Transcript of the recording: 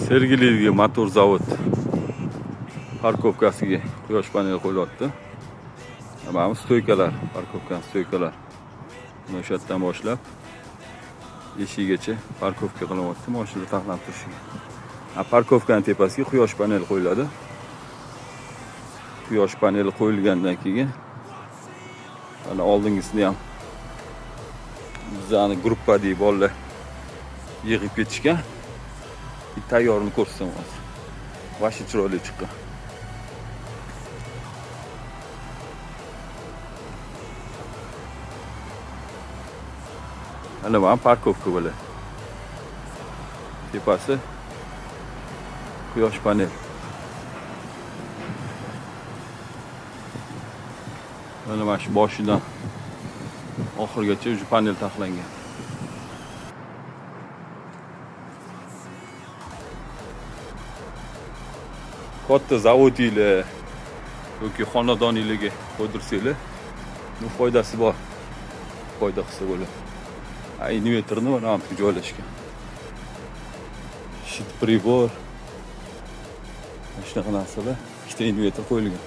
Sergelidagi motor zavod parkovkasiga quyosh paneli qo'yilyapti. Mana stoykalar, parkovkaning stoykalar. Mana shu yerdan boshlab eshigigacha parkovka qilinyapti, mashina taxlab turishiga. Parkovkaning tepasiga quyosh paneli qo'yiladi. Quyosh paneli qo'yilgandan keyin ana oldingisini ham bizani gruppadagi bolalar yig'ib ketishgan. Tayyorini ko'rsam hozir. Vashi chiroyli chiqqan. Ana mana parkovka bo'ladi. Tepasi quyosh panel. Mana mana shu boshidan oxirigacha shu panel taxlangan. Katta zavodinglar yoki xonadoninglarga qo'ydirsanglar, bu foydasi bor. Foyda qilsa bo'ladi. Invertorni mana bu joylashgan. Shit pribor. Shunaqa narsalar, ikkita invertor qo'yilgan.